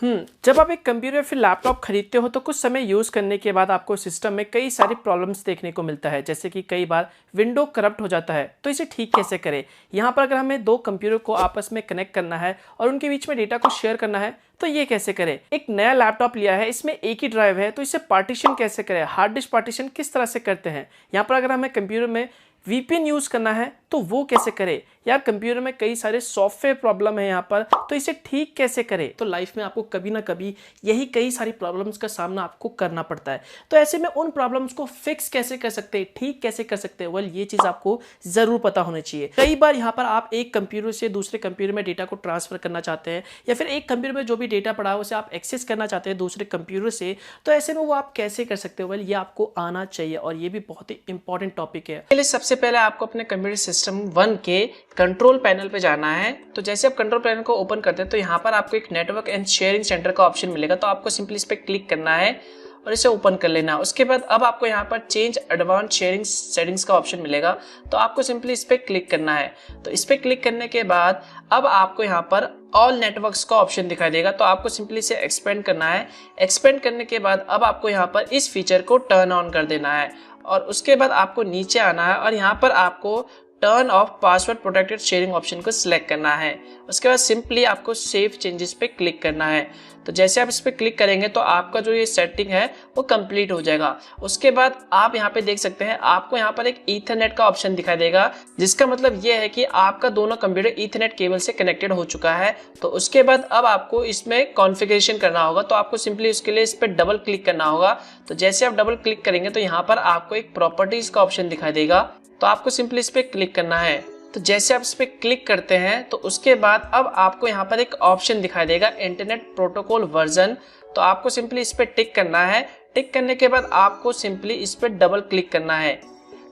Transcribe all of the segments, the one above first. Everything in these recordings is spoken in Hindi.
जब आप एक कंप्यूटर या फिर लैपटॉप खरीदते हो तो कुछ समय यूज़ करने के बाद आपको सिस्टम में कई सारी प्रॉब्लम्स देखने को मिलता है, जैसे कि कई बार विंडो करप्ट हो जाता है। तो इसे ठीक कैसे करें? यहाँ पर अगर हमें दो कंप्यूटर को आपस में कनेक्ट करना है और उनके बीच में डेटा को शेयर करना है तो ये कैसे करें? एक नया लैपटॉप लिया है, इसमें एक ही ड्राइव है, तो इसे पार्टीशन कैसे करें? हार्ड डिस्क पार्टीशन किस तरह से करते हैं? यहाँ पर अगर हमें कंप्यूटर में VPN यूज़ करना है तो वो कैसे करें? यार कंप्यूटर में कई सारे सॉफ्टवेयर प्रॉब्लम है यहाँ पर, तो इसे ठीक कैसे करें? तो लाइफ में आपको कभी ना कभी यही कई सारी प्रॉब्लम्स का सामना आपको करना पड़ता है। तो ऐसे में उन प्रॉब्लम्स को फिक्स कैसे कर सकते हैं, ठीक कैसे कर सकते हैं? वेल, ये चीज़ आपको ज़रूर पता होनी चाहिए। कई बार यहाँ पर आप एक कंप्यूटर से दूसरे कंप्यूटर में डेटा को ट्रांसफर करना चाहते हैं, या फिर एक कंप्यूटर में जो भी डेटा पड़ा है उसे आप एक्सेस करना चाहते हैं दूसरे कंप्यूटर से, तो ऐसे में वो आप कैसे कर सकते हो? वेल, ये आपको आना चाहिए और ये भी बहुत ही इंपॉर्टेंट टॉपिक है। सबसे पहले आपको अपने कंप्यूटर सिस्टम 1 के कंट्रोल पैनल पे जाना है। तो जैसे आप कंट्रोल पैनल को ओपन करते हैं तो यहाँ पर आपको एक नेटवर्क एंड शेयरिंग सेंटर का ऑप्शन मिलेगा, तो आपको सिंपली इस पर क्लिक करना है और इसे ओपन कर लेना है। उसके बाद अब आपको यहाँ पर चेंज एडवांस शेयरिंग सेटिंग्स का ऑप्शन मिलेगा, तो आपको सिंपली इस पर क्लिक करना है। तो इस पर क्लिक करने के बाद अब आपको यहाँ पर ऑल नेटवर्क्स का ऑप्शन दिखाई देगा, तो आपको सिंपली इसे एक्सपेंड करना है। एक्सपेंड करने के बाद अब आपको यहाँ पर इस फीचर को टर्न ऑन कर देना है और उसके बाद आपको नीचे आना है और यहाँ पर आपको turn off password protected sharing option को सिलेक्ट करना है। उसके बाद सिंपली आपको सेव चेंजेस पे क्लिक करना है। तो जैसे आप इस पे क्लिक करेंगे तो आपका जो ये सेटिंग है वो कंप्लीट हो जाएगा। उसके बाद आप यहाँ पे देख सकते हैं आपको यहाँ पर एक ईथरनेट का ऑप्शन दिखाई देगा, जिसका मतलब ये है कि आपका दोनों कंप्यूटर ईथरनेट केबल से कनेक्टेड हो चुका है। तो उसके बाद अब आपको इसमें कॉन्फ़िगरेशन करना होगा, तो आपको सिंपली उसके लिए इस पर डबल क्लिक करना होगा। तो जैसे आप डबल क्लिक करेंगे तो यहाँ पर आपको एक प्रॉपर्टीज का ऑप्शन दिखाई देगा, तो आपको सिंपली इस पर क्लिक करना है। तो जैसे आप इस पर क्लिक करते हैं तो उसके बाद अब आपको यहाँ पर एक ऑप्शन दिखाई देगा इंटरनेट प्रोटोकॉल वर्जन, तो आपको सिंपली इस पर टिक करना है। टिक करने के बाद आपको सिंपली इस पर डबल क्लिक करना है।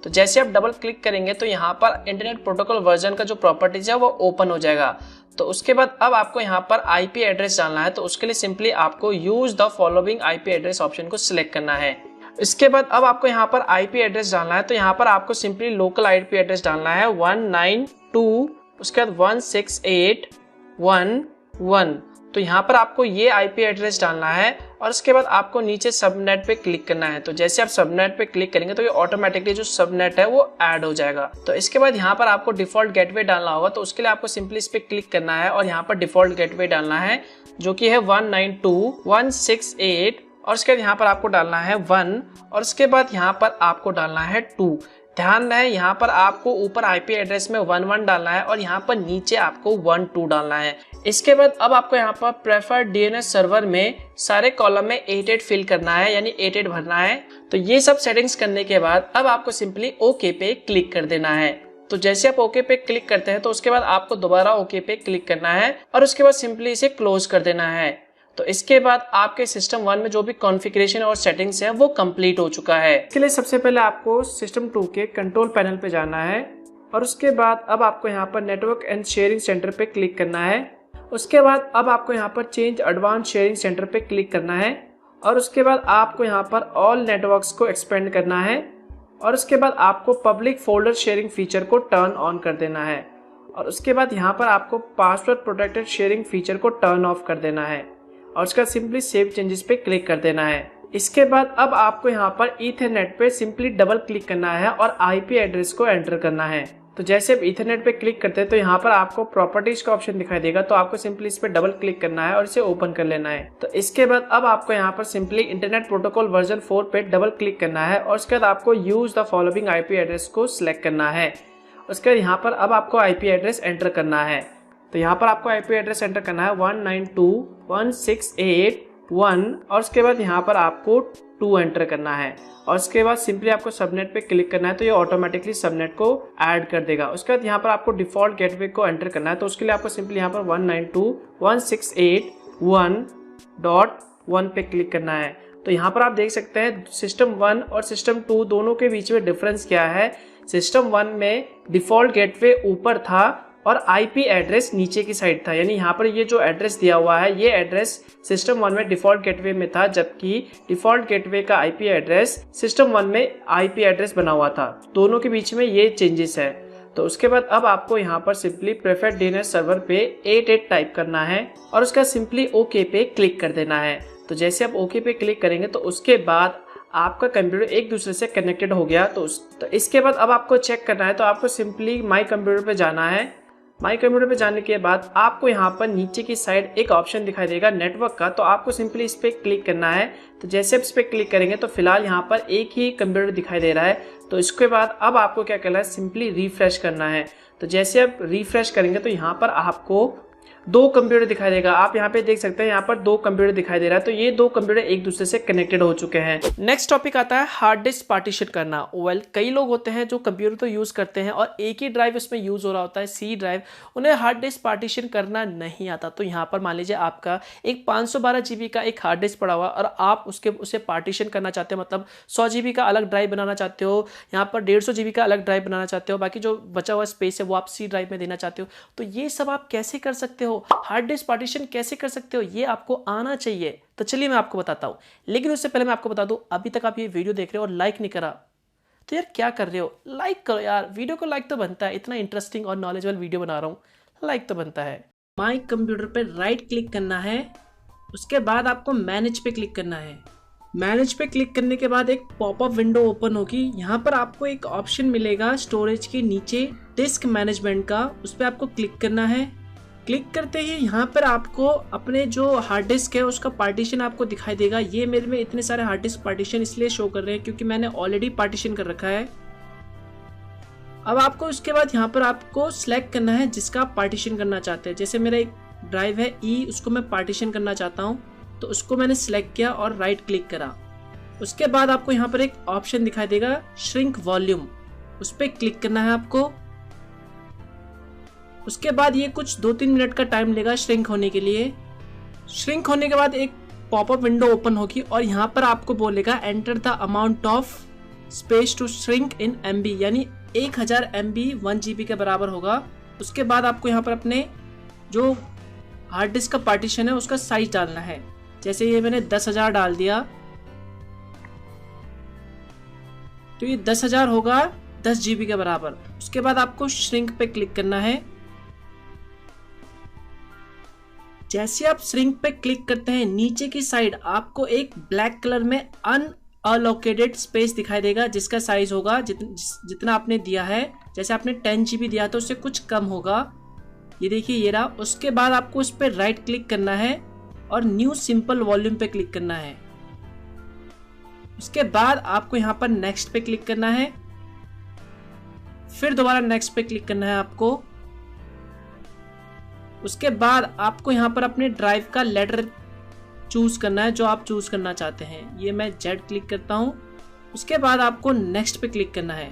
तो जैसे आप डबल क्लिक करेंगे तो यहाँ पर इंटरनेट प्रोटोकॉल वर्जन का जो प्रॉपर्टीज है वो ओपन हो जाएगा। तो उसके बाद अब आपको यहाँ पर IP एड्रेस डालना है, तो उसके लिए सिंपली आपको use the following IP address option को सिलेक्ट करना है। इसके बाद अब आपको यहाँ पर IP एड्रेस डालना है, तो यहाँ पर आपको सिंपली लोकल IP एड्रेस डालना है 192, उसके बाद 168.1.1। तो यहाँ पर आपको ये IP एड्रेस डालना है और उसके बाद आपको नीचे सबनेट पे क्लिक करना है। तो जैसे आप सबनेट पे क्लिक करेंगे तो ये ऑटोमेटिकली जो सबनेट है वो ऐड हो जाएगा। तो इसके बाद यहाँ पर आपको डिफॉल्ट गेटवे डालना होगा, तो उसके लिए आपको सिंपली इस पे क्लिक करना है और यहाँ पर डिफॉल्ट गेटवे डालना है जो कि है 192.168 और उसके बाद यहाँ पर आपको डालना है 1 और उसके बाद यहाँ पर आपको डालना है 2। ध्यान रहे यहाँ पर आपको ऊपर IP एड्रेस में 11 डालना है और यहाँ पर नीचे आपको 12 डालना है। इसके बाद अब आपको यहाँ पर प्रेफर्ड DNS सर्वर में सारे कॉलम में 88 फिल करना है, यानी 88 भरना है। तो ये सब सेटिंग्स करने के बाद अब आपको सिंपली ओके पे क्लिक कर देना है। तो जैसे आप ओके पे क्लिक करते हैं तो उसके बाद आपको दोबारा ओके पे क्लिक करना है और उसके बाद सिंपली इसे क्लोज कर देना है। तो इसके बाद आपके सिस्टम 1 में जो भी कॉन्फ़िगरेशन और सेटिंग्स है वो कंप्लीट हो चुका है। इसके लिए सबसे पहले आपको सिस्टम 2 के कंट्रोल पैनल पे जाना है और उसके बाद अब आपको यहाँ पर नेटवर्क एंड शेयरिंग सेंटर पे क्लिक करना है। उसके बाद अब आपको यहाँ पर चेंज एडवांस शेयरिंग सेंटर पे क्लिक करना है और उसके बाद आपको यहाँ पर ऑल नेटवर्क्स को एक्सपेंड करना है और उसके बाद आपको पब्लिक फोल्डर शेयरिंग फीचर को टर्न ऑन कर देना है और उसके बाद यहाँ पर आपको पासवर्ड प्रोटेक्टेड शेयरिंग फीचर को टर्न ऑफ कर देना है और उसका सिंपली सेव चेंजेस पे क्लिक कर देना है। इसके बाद अब आपको यहाँ पर ईथरनेट पे सिंपली डबल क्लिक करना है और IP एड्रेस को एंटर करना है। तो जैसे आप ईथरनेट पे क्लिक करते हैं तो यहाँ पर आपको प्रॉपर्टीज का ऑप्शन दिखाई देगा, तो आपको सिंपली इस पे डबल क्लिक करना है और इसे ओपन कर लेना है। तो इसके बाद अब आपको यहाँ पर सिंपली इंटरनेट प्रोटोकॉल वर्जन 4 पे डबल क्लिक करना है और उसके बाद आपको use the following IP address को सिलेक्ट करना है। उसके बाद यहाँ पर अब आपको IP एड्रेस एंटर करना है। तो यहाँ पर आपको IP एड्रेस एंटर करना है 192.168.1 और उसके बाद यहाँ पर आपको 2 एंटर करना है और उसके बाद सिंपली आपको सबनेट पे क्लिक करना है, तो ये ऑटोमेटिकली सबनेट को ऐड कर देगा। उसके बाद यहाँ पर आपको डिफॉल्ट गेटवे को एंटर करना है, तो उसके लिए आपको सिंपली यहाँ पर 192.168.1 पे क्लिक करना है। तो यहाँ पर आप देख सकते हैं सिस्टम 1 और सिस्टम 2 दोनों के बीच में डिफरेंस क्या है। सिस्टम 1 में डिफॉल्ट गेटवे ऊपर था और IP एड्रेस नीचे की साइड था, यानी यहाँ पर ये जो एड्रेस दिया हुआ है ये एड्रेस सिस्टम 1 में डिफॉल्ट गेटवे में था, जबकि डिफॉल्ट गेटवे का IP एड्रेस सिस्टम 1 में IP एड्रेस बना हुआ था। दोनों के बीच में ये चेंजेस है। तो उसके बाद अब आपको यहाँ पर सिंपली प्रेफर्ड डीएनएस सर्वर पे 88 टाइप करना है और उसका सिंपली ओके पे क्लिक कर देना है। तो जैसे आप ओके पे क्लिक करेंगे तो उसके बाद आपका कंप्यूटर एक दूसरे से कनेक्टेड हो गया। तो इसके बाद अब आपको चेक करना है, तो आपको सिंपली माई कंप्यूटर पे जाना है। माई कंप्यूटर पे जाने के बाद आपको यहाँ पर नीचे की साइड एक ऑप्शन दिखाई देगा नेटवर्क का, तो आपको सिंपली इस पर क्लिक करना है। तो जैसे आप इस पर क्लिक करेंगे तो फिलहाल यहाँ पर एक ही कंप्यूटर दिखाई दे रहा है। तो इसके बाद अब आपको क्या करना है, सिंपली रिफ्रेश करना है। तो जैसे आप रिफ्रेश करेंगे तो यहाँ पर आपको 2 कंप्यूटर दिखाई देगा। आप यहाँ पे देख सकते हैं यहाँ पर 2 कंप्यूटर दिखाई दे रहा है। तो ये 2 कंप्यूटर एक दूसरे से कनेक्टेड हो चुके हैं। नेक्स्ट टॉपिक आता है हार्ड डिस्क पार्टीशन करना। कई लोग होते हैं जो कंप्यूटर तो यूज करते हैं और एक ही ड्राइव इसमें यूज हो रहा होता है, सी ड्राइव, उन्हें हार्ड डिस्क पार्टीशन करना नहीं आता। तो यहाँ पर मान लीजिए आपका एक 512 GB का एक हार्ड डिस्क पड़ा हुआ और आप उसे पार्टीशन करना चाहते हो, मतलब 100 GB का अलग ड्राइव बनाना चाहते हो, यहाँ पर 150 GB का अलग ड्राइव बनाना चाहते हो, बाकी जो बचा हुआ स्पेस है वो आप सी ड्राइव में देना चाहते हो। तो ये सब आप कैसे कर सकते हो, हार्ड डिस्क पार्टीशन कैसे कर सकते हो, ये आपको आना चाहिए। तो चलिए मैं आपको बताता हूं, लेकिन उससे पहले मैं आपको बता दूं, अभी तक आप ये वीडियो देख रहे हो और लाइक नहीं करा तो यार क्या कर रहे हो, लाइक करो यार, वीडियो को लाइक तो बनता है, इतना इंटरेस्टिंग और नॉलेजेबल वीडियो बना रहा हूं, लाइक तो बनता है। माई कंप्यूटर पे राइट क्लिक करना है, उसके बाद आपको मैनेज पे क्लिक करना है। मैनेज पे क्लिक करने के बाद एक पॉपअप विंडो ओपन होगी। यहाँ पर आपको एक ऑप्शन मिलेगा स्टोरेज के नीचे डिस्क मैनेजमेंट का, उस पर आपको क्लिक करना है। क्लिक करते ही यहाँ पर आपको अपने जो हार्ड डिस्क है उसका पार्टीशन आपको दिखाई देगा। ये मेरे में इतने सारे हार्ड डिस्क पार्टीशन इसलिए शो कर रहे हैं क्योंकि मैंने ऑलरेडी पार्टीशन कर रखा है। अब आपको उसके बाद यहाँ पर आपको सिलेक्ट करना है जिसका आप पार्टीशन करना चाहते हैं। जैसे मेरा एक ड्राइव है ई, उसको मैं पार्टीशन करना चाहता हूँ, तो उसको मैंने सिलेक्ट किया और राइट क्लिक करा। उसके बाद आपको यहाँ पर एक ऑप्शन दिखाई देगा श्रिंक वॉल्यूम, उस पर क्लिक करना है आपको। उसके बाद ये कुछ 2-3 मिनट का टाइम लेगा श्रिंक होने के लिए। श्रिंक होने के बाद एक पॉपअप विंडो ओपन होगी और यहाँ पर आपको बोलेगा enter the amount of space to shrink in MB, यानी 1000 MB 1 GB के बराबर होगा। उसके बाद आपको यहाँ पर अपने जो हार्ड डिस्क का पार्टीशन है उसका साइज डालना है। जैसे ये मैंने 10,000 डाल दिया तो ये 10,000 होगा 10 GB के बराबर। उसके बाद आपको श्रिंक पे क्लिक करना है। जैसे आप श्रिंक पे क्लिक करते हैं नीचे की साइड आपको एक ब्लैक कलर में अनअलोकेटेड स्पेस दिखाई देगा जिसका साइज होगा जितना आपने दिया है। जैसे आपने 10 GB दिया तो उससे कुछ कम होगा, ये देखिए ये रहा। उसके बाद आपको उस पर राइट क्लिक करना है और न्यू सिंपल वॉल्यूम पे क्लिक करना है। उसके बाद आपको यहाँ पर नेक्स्ट पे क्लिक करना है, फिर दोबारा नेक्स्ट पे क्लिक करना है आपको। उसके बाद आपको यहाँ पर अपने ड्राइव का लेटर चूज करना है जो आप चूज करना चाहते हैं। ये मैं Z क्लिक करता हूँ। उसके बाद आपको नेक्स्ट पे क्लिक करना है।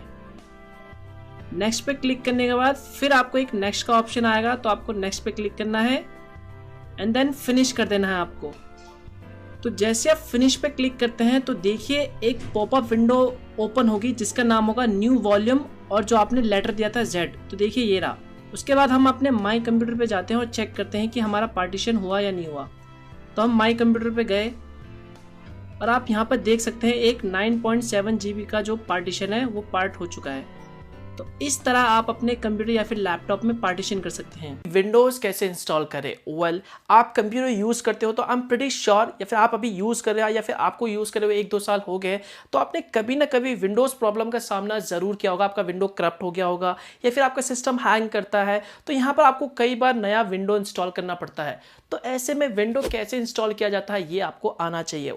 नेक्स्ट पे क्लिक करने के बाद फिर आपको एक नेक्स्ट का ऑप्शन आएगा, तो आपको नेक्स्ट पे क्लिक करना है एंड देन फिनिश कर देना है आपको। तो जैसे आप फिनिश पे क्लिक करते हैं तो देखिए एक पॉपअप विंडो ओपन होगी जिसका नाम होगा न्यू वॉल्यूम और जो आपने लेटर दिया था Z, तो देखिए ये रहा। उसके बाद हम अपने माई कंप्यूटर पे जाते हैं और चेक करते हैं कि हमारा पार्टीशन हुआ या नहीं हुआ। तो हम माई कंप्यूटर पे गए और आप यहाँ पर देख सकते हैं एक 9.7 GB का जो पार्टीशन है वो पार्ट हो चुका है। तो इस तरह आप अपने कंप्यूटर या फिर लैपटॉप में पार्टीशन कर सकते हैं। विंडोज कैसे इंस्टॉल करें? आप कंप्यूटर यूज करते हो तो आई एम प्रीटी श्योर, या फिर आप अभी यूज कर रहे हो या फिर आपको यूज करे हुए 1-2 साल हो गए, तो आपने कभी ना कभी विंडोज प्रॉब्लम का सामना जरूर किया होगा। आपका विंडो करप्ट हो गया होगा या फिर आपका सिस्टम हैंग करता है, तो यहाँ पर आपको कई बार नया विंडो इंस्टॉल करना पड़ता है। तो ऐसे में विंडो कैसे इंस्टॉल किया जाता है ये आपको आना चाहिए।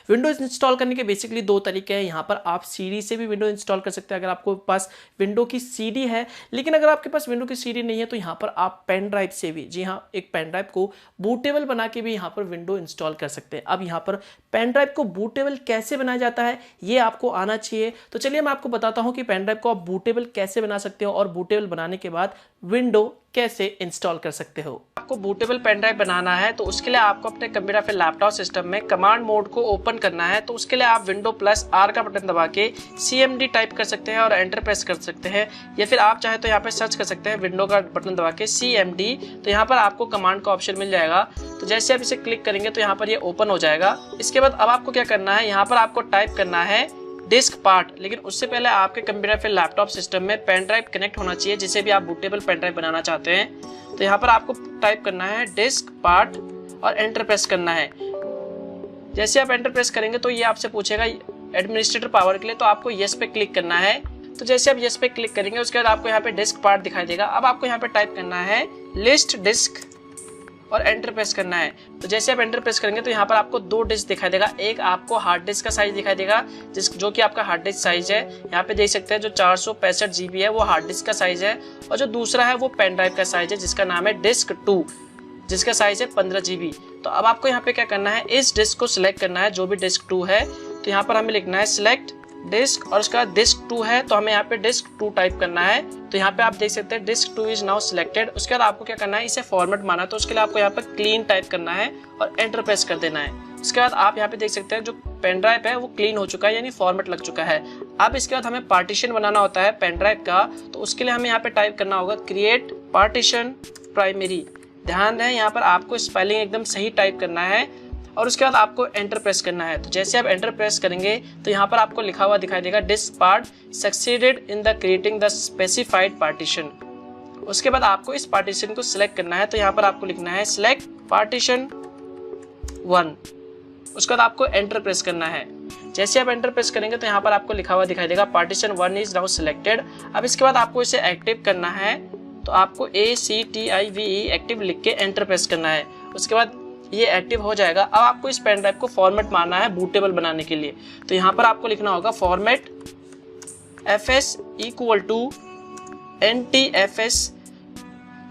विंडोज इंस्टॉल करने के बेसिकली 2 तरीके हैं। यहाँ पर आप सीडी से भी विंडो इंस्टॉल कर सकते हैं अगर आपको पास विंडो की सीडी है, लेकिन अगर आपके पास विंडो की सीडी नहीं है तो यहाँ पर आप पेन ड्राइव से भी, जी हाँ, एक पेन ड्राइव को बूटेबल बना के भी यहाँ पर विंडो इंस्टॉल कर सकते हैं। अब यहाँ पर पेन ड्राइव को बूटेबल कैसे बनाया जाता है ये आपको आना चाहिए। तो चलिए मैं आपको बताता हूँ कि पेन ड्राइव को आप बूटेबल कैसे बना सकते हो और बूटेबल बनाने के बाद विंडो कैसे इंस्टॉल कर सकते हो। आपको बूटेबल पेन ड्राइव बनाना है तो उसके लिए आपको अपने कंप्यूटर फिर लैपटॉप सिस्टम में कमांड मोड को ओपन करना है। तो उसके लिए आप विंडो +R का बटन दबा के CMD टाइप कर सकते हैं और एंटर प्रेस कर सकते हैं, या फिर आप चाहे तो यहाँ पे सर्च कर सकते हैं विंडो का बटन दबा के CMD। तो यहाँ पर आपको कमांड का ऑप्शन मिल जाएगा। तो जैसे आप इसे क्लिक करेंगे तो यहाँ पर ये ओपन हो जाएगा। इसके बाद अब आपको क्या करना है, यहाँ पर आपको टाइप करना है डिस्क पार्ट, लेकिन उससे पहले आपके कंप्यूटर फिर लैपटॉप सिस्टम में पेन ड्राइव कनेक्ट होना चाहिए, जिसे भी आप बूटेबल पेन ड्राइव बनाना चाहते हैं। तो यहाँ पर आपको टाइप करना है डिस्क पार्ट और एंटर प्रेस करना है। जैसे आप एंटर प्रेस करेंगे तो ये आपसे पूछेगा एडमिनिस्ट्रेटर पावर के लिए, तो आपको यस पे क्लिक करना है। तो जैसे आप यस पे क्लिक करेंगे उसके बाद आपको यहाँ पे डिस्क पार्ट दिखाई देगा। अब आपको यहाँ पे टाइप करना है लिस्ट डिस्क और एंटर प्रेस करना है। तो जैसे आप एंटर प्रेस करेंगे तो यहाँ पर आपको 2 डिस्क दिखाई देगा। एक आपको हार्ड डिस्क का साइज दिखाई देगा, जो कि आपका हार्ड डिस्क साइज है। यहाँ पे देख सकते हैं जो 465 GB है वो हार्ड डिस्क का साइज है, और जो दूसरा है वो पेन ड्राइव का साइज है जिसका नाम है डिस्क 2, जिसका साइज है 15 GB। तो अब आपको यहाँ पे क्या करना है, इस डिस्क को सिलेक्ट करना है, जो भी डिस्क 2 है। तो यहाँ पर हमें लिखना है सिलेक्ट डिस्क, और उसका डिस्क 2 है तो हमें यहाँ पे डिस्क 2 टाइप करना है। तो यहाँ पे आप देख सकते हैं डिस्क 2 इज नाउ सिलेक्टेड। उसके बाद आपको क्या करना है, इसे फॉर्मेट माना, तो उसके लिए आपको यहाँ पे क्लीन टाइप करना है और एंटर प्रेस कर देना है। उसके बाद आप यहाँ पे देख सकते हैं जो पेन ड्राइव है वो क्लीन हो चुका है, यानी फॉर्मेट लग चुका है। अब इसके बाद हमें पार्टीशन बनाना होता है पेन ड्राइव का, तो उसके लिए हमें यहाँ पे टाइप करना होगा क्रिएट पार्टीशन प्राइमरी। ध्यान दें यहाँ पर आपको स्पेलिंग एकदम सही टाइप करना है, और उसके बाद आपको एंटर प्रेस करना है। तो जैसे आप एंटर प्रेस करेंगे तो यहाँ पर आपको लिखा हुआ दिखाई देगा disk part succeeded in the creating the specified partition. उसके बाद आपको इस पार्टीशन को सिलेक्ट करना है। तो यहाँ पर आपको लिखना है सिलेक्ट पार्टीशन 1। उसके बाद आपको एंटर प्रेस करना है। जैसे आप एंटर प्रेस करेंगे तो यहाँ पर आपको लिखा हुआ दिखाई देगा पार्टीशन 1 इज नाउ सिलेक्टेड। अब इसके बाद आपको इसे एक्टिव करना है, तो आपको ACTIVE एक्टिव लिख के एंटर प्रेस करना है। उसके बाद ये एक्टिव हो जाएगा। अब आपको इस पेन ड्राइव को फॉर्मेट मारना है बूटेबल बनाने के लिए। तो यहाँ पर आपको लिखना होगा format FS equal to NTFS।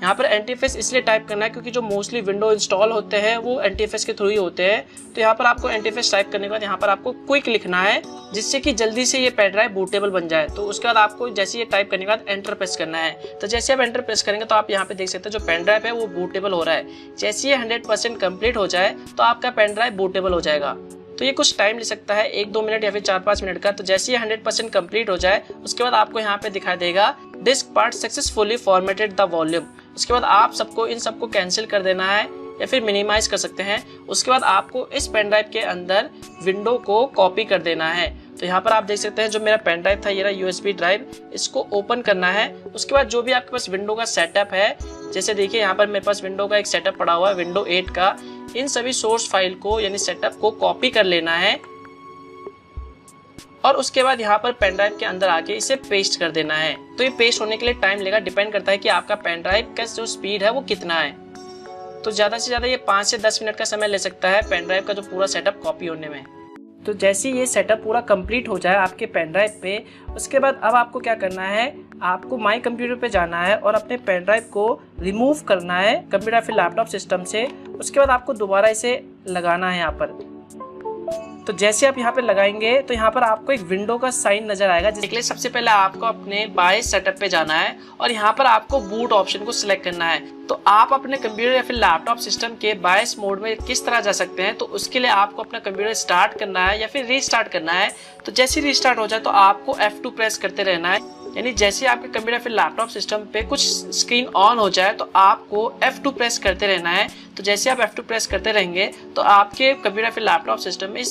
यहाँ पर NTFS इसलिए टाइप करना है क्योंकि जो मोस्टली विंडो इंस्टॉल होते हैं वो NTFS के थ्रू ही होते हैं। तो यहाँ पर आपको NTFS टाइप करने के बाद यहाँ पर आपको क्विक लिखना है, जिससे कि जल्दी से ये पेन ड्राइव बूटेबल बन जाए। तो उसके बाद आपको जैसे ये टाइप करने के बाद एंटर प्रेस करना है। तो जैसे आप एंटर प्रेस करेंगे तो आप यहाँ पे देख सकते हैं जो पेन ड्राइव है वो बूटेबल हो रहा है। जैसे ये 100% कंप्लीट हो जाए तो आपका पेन ड्राइव बूटेबल हो जाएगा। तो ये कुछ टाइम ले सकता है, 1-2 मिनट या फिर 4-5 मिनट का। तो जैसे ये 100% कंप्लीट हो जाए उसके बाद आपको यहाँ पे दिखाई देगा disk part successfully formatted the volume. उसके बाद आप सबको इन सबको कैंसिल कर देना है या फिर मिनिमाइज कर सकते हैं। उसके बाद आपको इस पेन ड्राइव के अंदर विंडो को कॉपी कर देना है। तो यहाँ पर आप देख सकते हैं जो मेरा पेन ड्राइव था, ये रहा USB ड्राइव, इसको ओपन करना है। उसके बाद जो भी आपके पास विंडो का सेटअप है, जैसे देखिए यहाँ पर मेरे पास विंडो का एक सेटअप पड़ा हुआ है विंडो 8 का, इन सभी सोर्स फाइल को यानी सेटअप को कॉपी कर लेना है, और उसके बाद यहाँ पर पेन ड्राइव के अंदर आके इसे पेस्ट कर देना है। तो ये पेस्ट होने के लिए टाइम लेगा, डिपेंड करता है कि आपका पेन ड्राइव का जो स्पीड है वो कितना है। तो ज़्यादा से ज़्यादा ये 5 से 10 मिनट का समय ले सकता है पेन ड्राइव का जो पूरा सेटअप कॉपी होने में। तो जैसे ये सेटअप पूरा कंप्लीट हो जाए आपके पेन ड्राइव पे, उसके बाद अब आपको क्या करना है, आपको माई कंप्यूटर पे जाना है और अपने पेन ड्राइव को रिमूव करना है कंप्यूटर फिर लैपटॉप सिस्टम से। उसके बाद आपको दोबारा इसे लगाना है यहाँ पर। तो जैसे आप यहाँ पे लगाएंगे तो यहाँ पर आपको एक विंडो का साइन नजर आएगा, जिसके लिए सबसे पहले आपको अपने बाय सेटअप पे जाना है और यहाँ पर आपको बूट ऑप्शन को सिलेक्ट करना है। तो आप अपने कंप्यूटर या फिर लैपटॉप सिस्टम के बायस मोड में किस तरह जा सकते हैं, तो उसके लिए आपको अपना कंप्यूटर स्टार्ट करना है या फिर रीस्टार्ट करना है। तो जैसे रीस्टार्ट हो जाए तो आपको F2 प्रेस करते रहना है, यानी जैसे आपके कंप्यूटर फिर लैपटॉप सिस्टम पे कुछ स्क्रीन ऑन हो जाए तो आपको F2 प्रेस करते रहना है। तो जैसे आप F2 प्रेस करते रहेंगे तो आपके कंप्यूटर फिर लैपटॉप सिस्टम में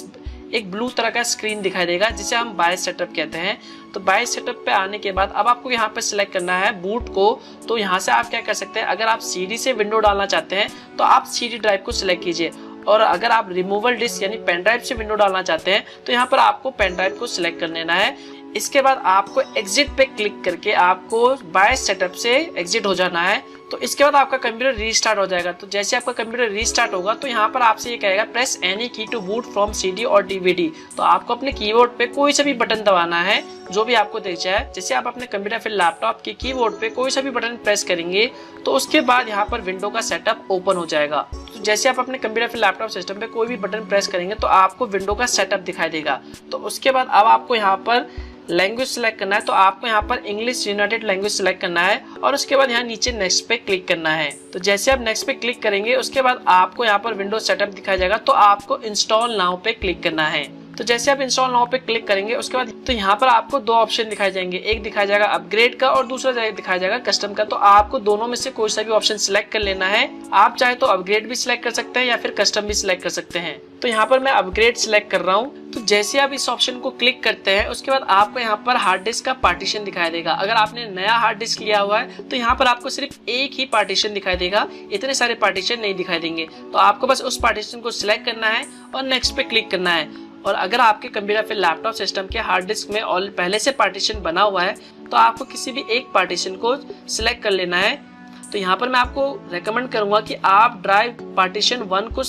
एक ब्लू तरह का स्क्रीन दिखाई देगा, जिसे हम बायस सेटअप कहते हैं। तो बायस सेटअप पे आने के बाद अब आपको यहाँ पे सिलेक्ट करना है बूट को। तो यहाँ से आप क्या कर सकते हैं, अगर आप CD से विंडो डालना चाहते हैं तो आप CD ड्राइव को सिलेक्ट कीजिए, और अगर आप रिमूवल डिस्क यानी पेन ड्राइव से विंडो डालना चाहते हैं तो यहाँ पर आपको पेन ड्राइव को सिलेक्ट कर लेना है। इसके बाद आपको एग्जिट पे क्लिक करके आपको बायस सेटअप से एग्जिट हो जाना है। तो इसके बाद आपका कंप्यूटर रीस्टार्ट हो जाएगा। तो जैसे आपका कंप्यूटर रीस्टार्ट होगा तो यहाँ पर आपसे ये कहेगा प्रेस एनी की टू बूट फ्रॉम CD और DVD। तो आपको अपने कीबोर्ड पे कोई सा भी बटन दबाना है जो भी आपको दिख जाए। जैसे आप अपने कंप्यूटर फिर लैपटॉप के कीबोर्ड पे कोई सा भी बटन प्रेस करेंगे तो उसके बाद यहाँ पर विंडो का सेटअप ओपन हो जाएगा। तो जैसे आप अपने कंप्यूटर फिर लैपटॉप सिस्टम पे कोई भी बटन प्रेस करेंगे तो आपको विंडो का सेटअप दिखाई देगा। तो उसके बाद अब आपको यहाँ पर लैंग्वेज सेलेक्ट करना है। तो आपको यहाँ पर इंग्लिश यूनाइटेड लैंग्वेज सेलेक्ट करना है और उसके बाद यहाँ नीचे नेक्स्ट पे क्लिक करना है। तो जैसे आप नेक्स्ट पे क्लिक करेंगे उसके बाद आपको यहाँ पर विंडोज सेटअप दिखाई जाएगा। तो आपको इंस्टॉल नाउ पे क्लिक करना है। तो जैसे आप इंस्टॉल नाउ पे क्लिक करेंगे उसके बाद तो यहाँ पर आपको दो ऑप्शन दिखाई जाएंगे, एक दिखाया जाएगा अपग्रेड का और दूसरा दिखाया जाएगा कस्टम का। तो आपको दोनों में से कोई सा भी ऑप्शन सिलेक्ट कर लेना है। आप चाहे तो अपग्रेड भी सिलेक्ट कर सकते हैं या फिर कस्टम भी सिलेक्ट कर सकते हैं। तो यहाँ पर मैं अपग्रेड सिलेक्ट कर रहा हूँ। तो जैसे आप इस ऑप्शन को क्लिक करते हैं उसके बाद आपको यहाँ पर हार्ड डिस्क का पार्टीशन दिखाई देगा। अगर आपने नया हार्ड डिस्क लिया हुआ है तो यहाँ पर आपको सिर्फ एक ही पार्टीशन दिखाई देगा, इतने सारे पार्टीशन नहीं दिखाई देंगे। तो आपको बस उस पार्टीशन को सिलेक्ट करना है और नेक्स्ट पे क्लिक करना है। और अगर आपके कंप्यूटर फिर लैपटॉप सिस्टम के हार्ड डिस्क में ऑल पहले से पार्टीशन बना हुआ है तो आपको किसी भी एक पार्टीशन को सिलेक्ट कर लेना है। तो यहाँ पर मैं आपको रेकमेंड करूंगा कि आप ड्राइव पार्टीशन 1 को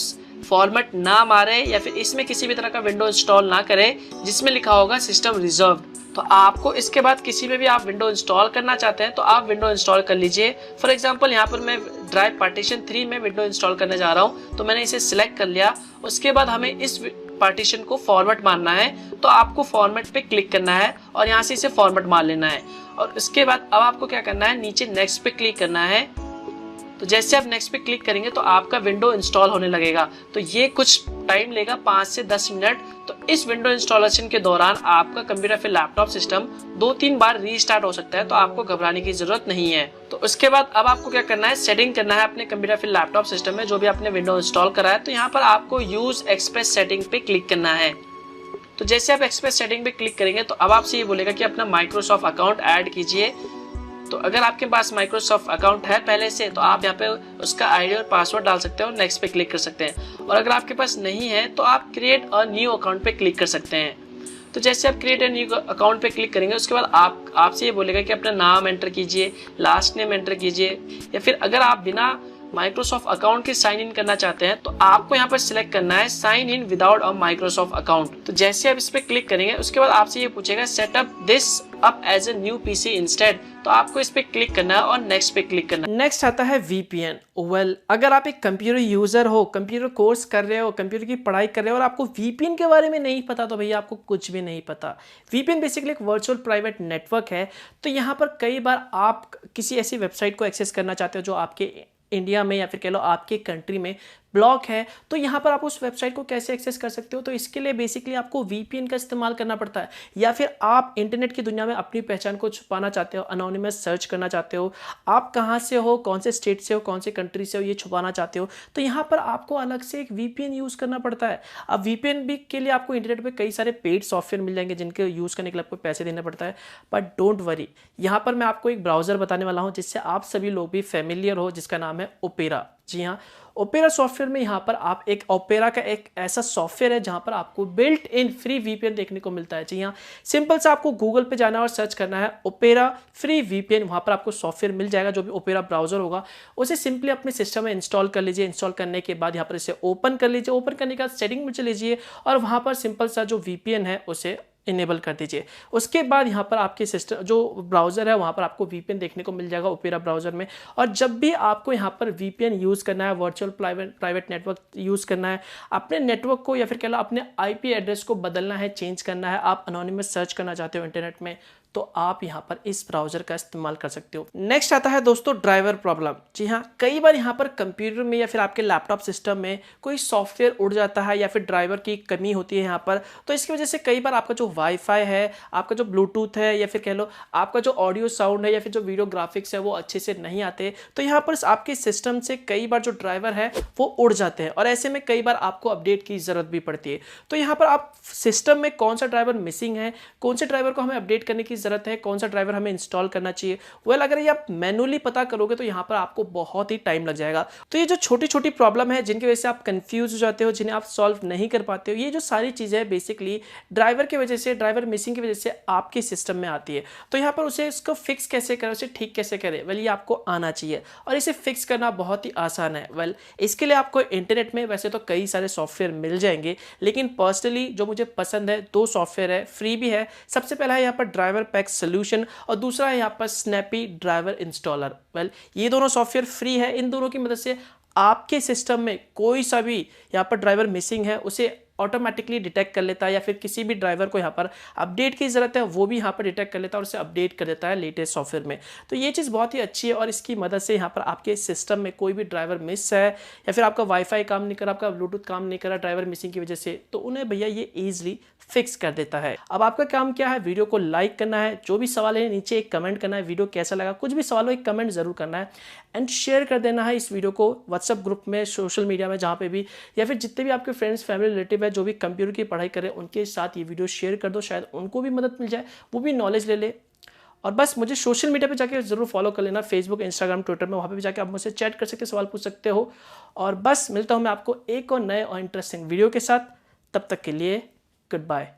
फॉर्मेट ना मारे या फिर इसमें किसी भी तरह का विंडो इंस्टॉल ना करें जिसमें लिखा होगा सिस्टम रिजर्व। तो आपको इसके बाद किसी में भी आप विंडो इंस्टॉल करना चाहते हैं तो आप विंडो इंस्टॉल कर लीजिए। फॉर एग्जांपल यहाँ पर मैं ड्राइव पार्टीशन 3 में विंडो इंस्टॉल करने जा रहा हूँ तो मैंने इसे सिलेक्ट कर लिया। उसके बाद हमें इस पार्टीशन को फॉर्मेट मारना है तो आपको फॉर्मेट पे क्लिक करना है और यहाँ से इसे फॉर्मेट मार लेना है। और उसके बाद अब आपको क्या करना है, नीचे नेक्स्ट पे क्लिक करना है। तो जैसे आप नेक्स्ट पे क्लिक करेंगे तो आपका विंडो इंस्टॉल होने लगेगा। तो ये कुछ टाइम लेगा 5 से 10 मिनट। तो इस विंडो इंस्टॉलेशन के दौरान आपका कंप्यूटर फिर लैपटॉप सिस्टम 2-3 बार रीस्टार्ट हो सकता है, तो आपको घबराने की जरूरत नहीं है। तो उसके बाद अब आपको क्या करना है, सेटिंग करना है अपने कंप्यूटर फिर लैपटॉप सिस्टम में जो भी आपने विंडो इंस्टॉल करा है। तो यहाँ पर आपको यूज एक्सप्रेस सेटिंग पे क्लिक करना है। तो जैसे आप एक्सप्रेस सेटिंग पे क्लिक करेंगे तो अब आपसे ये बोलेगा कि अपना माइक्रोसॉफ्ट अकाउंट ऐड कीजिए। तो अगर आपके पास माइक्रोसॉफ्ट अकाउंट है पहले से तो आप यहाँ पे उसका आईडी और पासवर्ड डाल सकते हैं और नेक्स्ट पे क्लिक कर सकते हैं। और अगर आपके पास नहीं है तो आप क्रिएट अ न्यू अकाउंट पे क्लिक कर सकते हैं। तो जैसे आप क्रिएट अ न्यू अकाउंट पे क्लिक करेंगे उसके बाद आपसे ये बोलेगा कि अपना नाम एंटर कीजिए, लास्ट नेम एंटर कीजिए, या फिर अगर आप बिना माइक्रोसॉफ्ट अकाउंट के साइन इन करना चाहते हैं तो आपको यहाँ पर सिलेक्ट करना है sign in without a Microsoft account. तो जैसे आप इस पे क्लिक करेंगे उसके बाद आपसे ये पूछेगा setup this up as a new PC instead. तो आपको इस पे क्लिक करना है और नेक्स्ट पे क्लिक करना है। नेक्स्ट आता है वीपीएन। अगर आप एक कंप्यूटर यूजर हो, कंप्यूटर कोर्स कर रहे हो, कंप्यूटर की पढ़ाई कर रहे हो और आपको वीपीएन के बारे में नहीं पता तो भैया आपको कुछ भी नहीं पता। वीपीएन बेसिकली एक वर्चुअल प्राइवेट नेटवर्क है। तो यहाँ पर कई बार आप किसी ऐसी वेबसाइट को एक्सेस करना चाहते हो जो आपके इंडिया में या फिर कह लो आपके कंट्री में ब्लॉक है, तो यहाँ पर आप उस वेबसाइट को कैसे एक्सेस कर सकते हो। तो इसके लिए बेसिकली आपको वीपीएन का इस्तेमाल करना पड़ता है, या फिर आप इंटरनेट की दुनिया में अपनी पहचान को छुपाना चाहते हो, अनोनिमस सर्च करना चाहते हो, आप कहाँ से हो, कौन से स्टेट से हो, कौन से कंट्री से हो, ये छुपाना चाहते हो, तो यहाँ पर आपको अलग से एक वीपीएन यूज़ करना पड़ता है। अब वीपीएन भी के लिए आपको इंटरनेट पर कई सारे पेड सॉफ्टवेयर मिल जाएंगे जिनके यूज़ करने के लिए आपको पैसे देना पड़ता है। बट डोंट वरी, यहाँ पर मैं आपको एक ब्राउज़र बताने वाला हूँ जिससे आप सभी लोग भी फेमिलियर हो, जिसका नाम है ओपेरा। जी हाँ, ओपेरा सॉफ्टवेयर में यहाँ पर आप एक ओपेरा का एक ऐसा सॉफ्टवेयर है जहाँ पर आपको बिल्ट इन फ्री वीपीएन देखने को मिलता है। जी हाँ, सिंपल से आपको गूगल पे जाना है और सर्च करना है ओपेरा फ्री वीपीएन। वहाँ पर आपको सॉफ्टवेयर मिल जाएगा, जो भी ओपेरा ब्राउजर होगा उसे सिंपली अपने सिस्टम में इंस्टॉल कर लीजिए। इंस्टॉल करने के बाद यहाँ पर इसे ओपन कर लीजिए। ओपन करने के बाद सेटिंग में चले लीजिए और वहाँ पर सिंपल सा जो वीपीएन है उसे इनेबल कर दीजिए। उसके बाद यहाँ पर आपके सिस्टम जो ब्राउज़र है वहाँ पर आपको वीपीएन देखने को मिल जाएगा ओपेरा ब्राउज़र में। और जब भी आपको यहाँ पर वीपीएन यूज़ करना है, वर्चुअल प्राइवेट नेटवर्क यूज़ करना है, अपने नेटवर्क को या फिर कह लो अपने आईपी एड्रेस को बदलना है, चेंज करना है, आप अनोनिमस सर्च करना चाहते हो इंटरनेट में, तो आप यहाँ पर इस ब्राउज़र का इस्तेमाल कर सकते हो। नेक्स्ट आता है दोस्तों ड्राइवर प्रॉब्लम। जी हाँ, कई बार यहाँ पर कंप्यूटर में या फिर आपके लैपटॉप सिस्टम में कोई सॉफ्टवेयर उड़ जाता है या फिर ड्राइवर की कमी होती है यहाँ पर। तो इसकी वजह से कई बार आपका जो वाईफाई है, आपका जो ब्लूटूथ है, या फिर कह लो आपका जो ऑडियो साउंड है या फिर जो वीडियो ग्राफिक्स है वो अच्छे से नहीं आते। तो यहाँ पर आपके सिस्टम से कई बार जो ड्राइवर है वो उड़ जाते हैं और ऐसे में कई बार आपको अपडेट की ज़रूरत भी पड़ती है। तो यहाँ पर आप सिस्टम में कौन सा ड्राइवर मिसिंग है, कौन से ड्राइवर को हमें अपडेट करने की ज़रूरत है, कौन सा ड्राइवर हमें इंस्टॉल करना चाहिए, अगर ये आप मैनुअली पता करोगे तो यहाँ पर आपको बहुत ही टाइम लग जाएगा। तो ये जो छोटी छोटी प्रॉब्लम है जिनकी वजह से आप कंफ्यूज हो जाते हो, जिन्हें आप सॉल्व नहीं कर पाते हो, ये जो सारी चीज़ें बेसिकली ड्राइवर की वजह से, ड्राइवर मिसिंग की वजह से आपके सिस्टम में आती है। तो यहाँ पर उसे इसको फिक्स कैसे करें, उसे ठीक कैसे करें, ये आपको आना चाहिए और इसे फिक्स करना बहुत ही आसान है। इसके लिए आपको इंटरनेट में वैसे तो कई सारे सॉफ्टवेयर मिल जाएंगे, लेकिन पर्सनली जो मुझे पसंद है 2 सॉफ्टवेयर है, फ्री भी है। सबसे पहला है यहाँ पर ड्राइवर पैक सोल्यूशन और दूसरा है यहाँ पर स्नैपी ड्राइवर इंस्टॉलर। ये दोनों सॉफ्टवेयर फ्री है। इन दोनों की मदद से आपके सिस्टम में कोई सा भी यहाँ पर ड्राइवर मिसिंग है उसे ऑटोमेटिकली डिटेक्ट कर लेता है, या फिर किसी भी ड्राइवर को यहाँ पर अपडेट की ज़रूरत है वो भी यहाँ पर डिटेक्ट कर लेता है और उसे अपडेट कर देता है लेटेस्ट सॉफ्टवेयर में। तो ये चीज़ बहुत ही अच्छी है और इसकी मदद से यहाँ पर आपके सिस्टम में कोई भी ड्राइवर मिस है या फिर आपका वाईफाई काम नहीं कर रहा, आपका ब्लूटूथ काम नहीं कर रहा ड्राइवर मिसिंग की वजह से, तो उन्हें भैया ये ईजिली फिक्स कर देता है। अब आपका काम क्या है, वीडियो को लाइक करना है, जो भी सवाल है नीचे एक कमेंट करना है, वीडियो कैसा लगा, कुछ भी सवाल हो एक कमेंट जरूर करना है, एंड शेयर कर देना है इस वीडियो को व्हाट्सएप ग्रुप में, सोशल मीडिया में, जहाँ पे भी, या फिर जितने भी आपके फ्रेंड्स फैमिली रिलेटिव है जो भी कंप्यूटर की पढ़ाई करें उनके साथ ये वीडियो शेयर कर दो, शायद उनको भी मदद मिल जाए, वो भी नॉलेज ले ले। और बस मुझे सोशल मीडिया पे जाके जरूर फॉलो कर लेना, फेसबुक, इंस्टाग्राम, ट्विटर में, वहाँ पे भी जाके आप मुझसे चैट कर सकते, सवाल पूछ सकते हो। और बस मिलता हूँ मैं आपको एक और नए और इंटरेस्टिंग वीडियो के साथ, तब तक के लिए गुड बाय।